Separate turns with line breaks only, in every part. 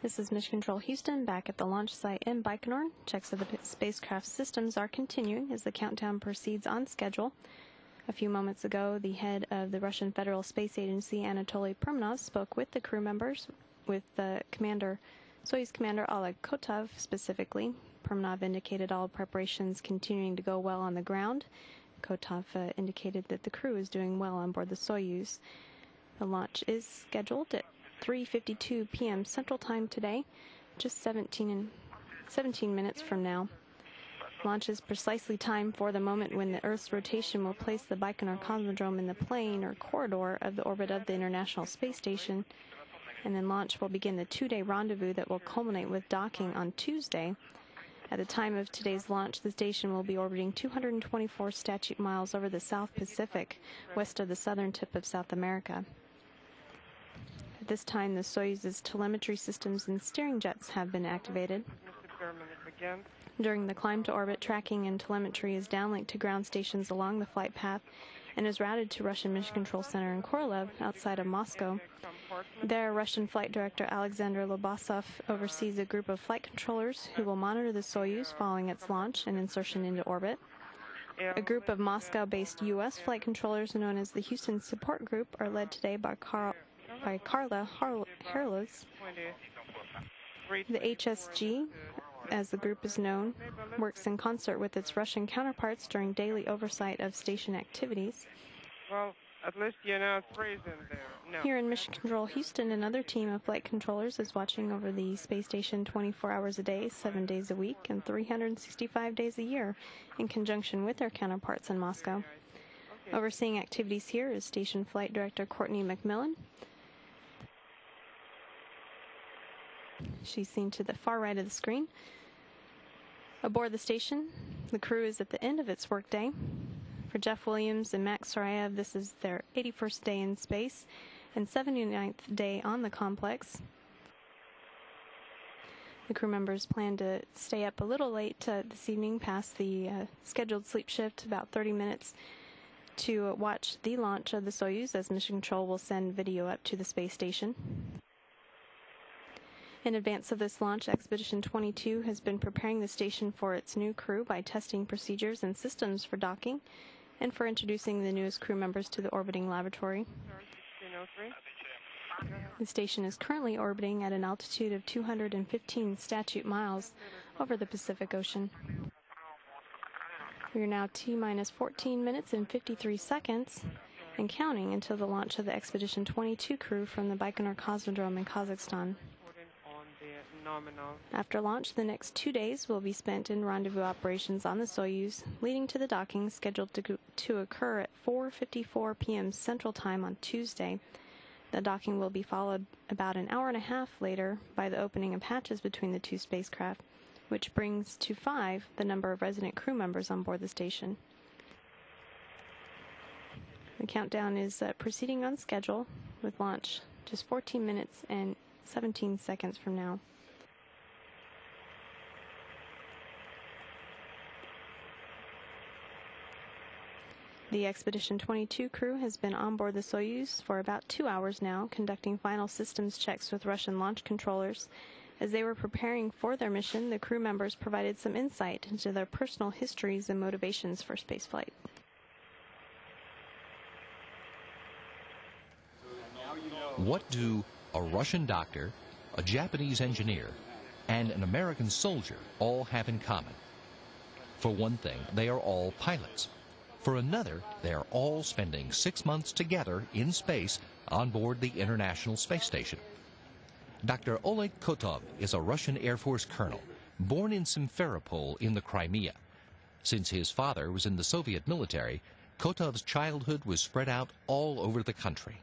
This is Mission Control Houston, back at the launch site in Baikonur. Checks of the spacecraft systems are continuing as the countdown proceeds on schedule. A few moments ago, the head of the Russian Federal Space Agency, Anatoly Perminov, spoke with the crew members, with the Soyuz commander Oleg Kotov specifically. Perminov indicated all preparations continuing to go well on the ground. Kotov indicated that the crew is doing well on board the Soyuz. The launch is scheduled at 3:52 p.m. Central Time today, just 17 minutes from now. Launch is precisely timed for the moment when the Earth's rotation will place the Baikonur Cosmodrome in the plane or corridor of the orbit of the International Space Station, and then launch will begin the two-day rendezvous that will culminate with docking on Tuesday. At the time of today's launch, the station will be orbiting 224 statute miles over the South Pacific, west of the southern tip of South America. At this time, the Soyuz's telemetry systems and steering jets have been activated. During the climb to orbit, tracking and telemetry is downlinked to ground stations along the flight path and is routed to Russian Mission Control Center in Korolev, outside of Moscow. There, Russian Flight Director Alexander Lobasov oversees a group of flight controllers who will monitor the Soyuz following its launch and insertion into orbit. A group of Moscow-based U.S. flight controllers, known as the Houston Support Group, are led today by Carla Herlitz. The HSG, as the group is known, works in concert with its Russian counterparts during daily oversight of station activities.
Well, at least you're not freezing there. No.
Here in Mission Control Houston, another team of flight controllers is watching over the space station 24 hours a day, 7 days a week, and 365 days a year, in conjunction with their counterparts in Moscow. Overseeing activities here is Station Flight Director Courtney McMillan. She's seen to the far right of the screen. Aboard the station, the crew is at the end of its workday. For Jeff Williams and Max Sorayev, this is their 81st day in space and 79th day on the complex. The crew members plan to stay up a little late this evening, past the scheduled sleep shift, about 30 minutes, to watch the launch of the Soyuz, as Mission Control will send video up to the space station. In advance of this launch, Expedition 22 has been preparing the station for its new crew by testing procedures and systems for docking and for introducing the newest crew members to the orbiting laboratory. The station is currently orbiting at an altitude of 215 statute miles over the Pacific Ocean. We are now T-minus 14 minutes and 53 seconds and counting until the launch of the Expedition 22 crew from the Baikonur Cosmodrome in Kazakhstan. After launch, the next 2 days will be spent in rendezvous operations on the Soyuz, leading to the docking scheduled to occur at 4:54 p.m. Central Time on Tuesday. The docking will be followed about an hour and a half later by the opening of hatches between the two spacecraft, which brings to 5 the number of resident crew members on board the station. The countdown is proceeding on schedule, with launch just 14 minutes and 17 seconds from now. The Expedition 22 crew has been on board the Soyuz for about 2 hours now, conducting final systems checks with Russian launch controllers. As they were preparing for their mission, the crew members provided some insight into their personal histories and motivations for spaceflight.
What do a Russian doctor, a Japanese engineer, and an American soldier all have in common? For one thing, they are all pilots. For another, they are all spending 6 months together in space on board the International Space Station. Dr. Oleg Kotov is a Russian Air Force colonel, born in Simferopol in the Crimea. Since his father was in the Soviet military, Kotov's childhood was spread out all over the country.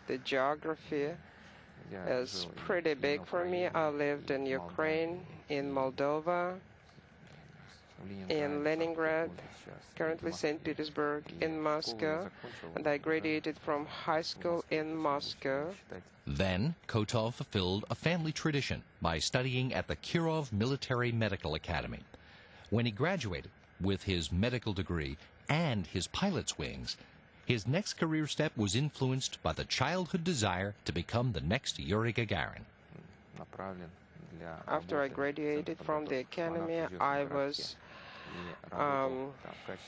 The geography is pretty big for me. I lived in Ukraine, in Moldova, in Leningrad, currently St. Petersburg, in Moscow, and I graduated from high school in Moscow.
Then Kotov fulfilled a family tradition by studying at the Kirov Military Medical Academy. When he graduated with his medical degree and his pilot's wings, His next career step was influenced by the childhood desire to become the next Yuri Gagarin.
After I graduated from the academy,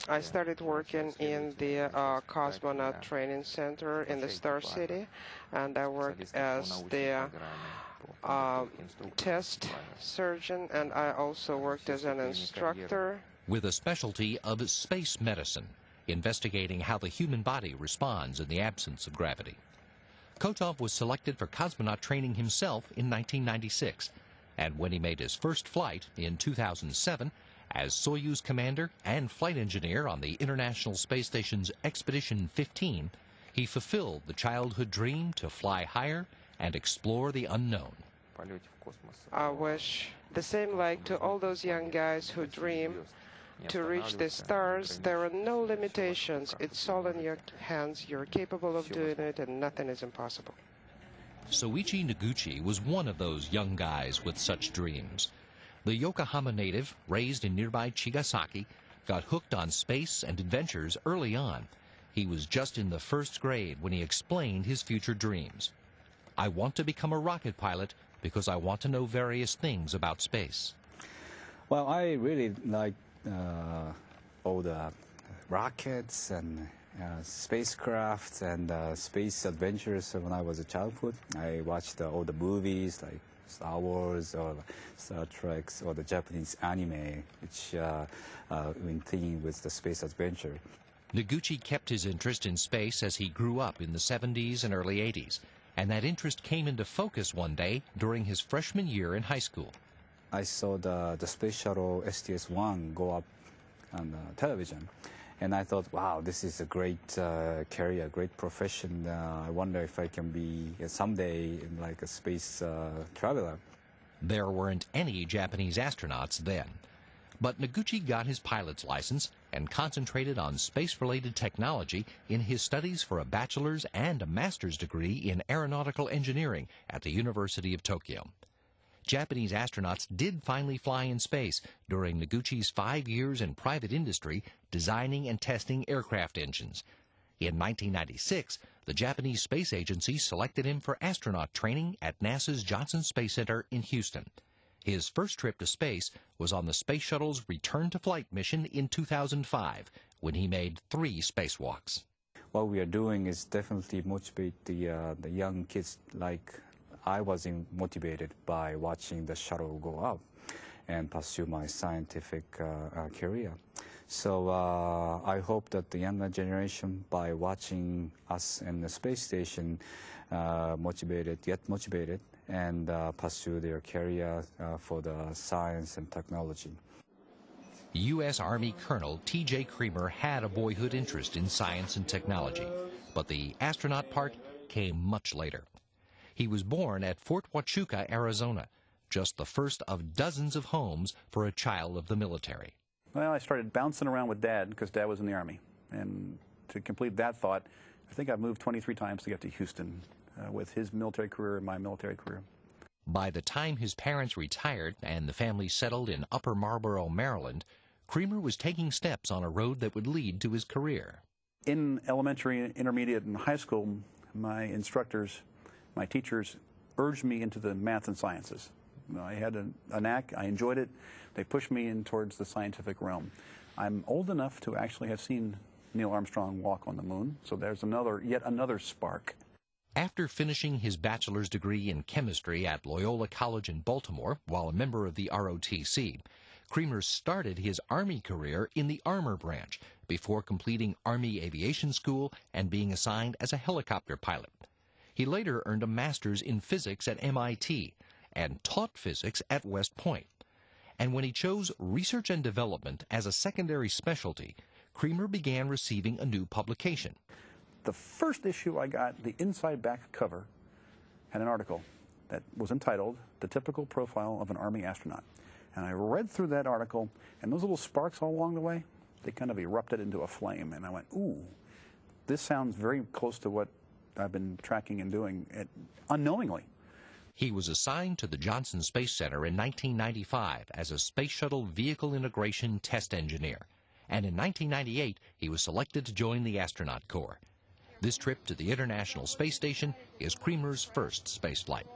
I started working in the cosmonaut training center in the Star City, and I worked as the test surgeon, and I also worked as an instructor.
With a specialty of space medicine, investigating how the human body responds in the absence of gravity. Kotov was selected for cosmonaut training himself in 1996, and when he made his first flight in 2007, as Soyuz commander and flight engineer on the International Space Station's Expedition 15, he fulfilled the childhood dream to fly higher and explore the unknown.
I wish the same like to all those young guys who dream to reach the stars. There are no limitations. It's all in your hands. You're capable of doing it, and nothing is impossible.
Soichi Noguchi was one of those young guys with such dreams. The Yokohama native, raised in nearby Chigasaki, got hooked on space and adventures early on. He was just in the first grade when he explained his future dreams. I want to become a rocket pilot because I want to know various things about space.
Well, I really like all the rockets and spacecraft and space adventures when I was a childhood. I watched all the movies like Star Wars or Star Trek or the Japanese anime, which in theme with the space adventure.
Noguchi kept his interest in space as he grew up in the 70s and early 80s, and that interest came into focus one day during his freshman year in high school.
I saw the space shuttle STS-1 go up on television, and I thought, wow, this is a great career, great profession. I wonder if I can be someday like a space traveler.
There weren't any Japanese astronauts then, but Noguchi got his pilot's license and concentrated on space-related technology in his studies for a bachelor's and a master's degree in aeronautical engineering at the University of Tokyo. Japanese astronauts did finally fly in space during Noguchi's 5 years in private industry designing and testing aircraft engines. In 1996, the Japanese Space Agency selected him for astronaut training at NASA's Johnson Space Center in Houston. His first trip to space was on the Space Shuttle's return-to-flight mission in 2005, when he made 3 spacewalks.
What we are doing is definitely motivate the young kids like I was motivated by watching the shuttle go up and pursue my scientific career. So I hope that the younger generation, by watching us in the space station, get motivated and pursue their career for the science and technology.
U.S. Army Colonel T.J. Creamer had a boyhood interest in science and technology, but the astronaut part came much later. He was born at Fort Huachuca, Arizona, just the first of dozens of homes for a child of the military.
Well, I started bouncing around with Dad because Dad was in the Army. And to complete that thought, I think I've moved 23 times to get to Houston with his military career and my military career.
By the time his parents retired and the family settled in Upper Marlboro, Maryland, Creamer was taking steps on a road that would lead to his career.
In elementary, intermediate, and high school, my instructors, my teachers urged me into the math and sciences. I had a knack, I enjoyed it. They pushed me in towards the scientific realm. I'm old enough to actually have seen Neil Armstrong walk on the moon, so there's yet another spark.
After finishing his bachelor's degree in chemistry at Loyola College in Baltimore while a member of the ROTC, Creamer started his Army career in the armor branch before completing Army Aviation School and being assigned as a helicopter pilot. He later earned a master's in physics at MIT and taught physics at West Point. And when he chose research and development as a secondary specialty, Creamer began receiving a new publication.
The first issue I got, the inside back cover, had an article that was entitled "The Typical Profile of an Army Astronaut." And I read through that article, and those little sparks all along the way, they kind of erupted into a flame. And I went, ooh, this sounds very close to what I've been tracking and doing unknowingly.
He was assigned to the Johnson Space Center in 1995 as a Space Shuttle Vehicle Integration Test Engineer. and in 1998 he was selected to join the astronaut corps. This trip to the International Space Station is Creamer's first spaceflight.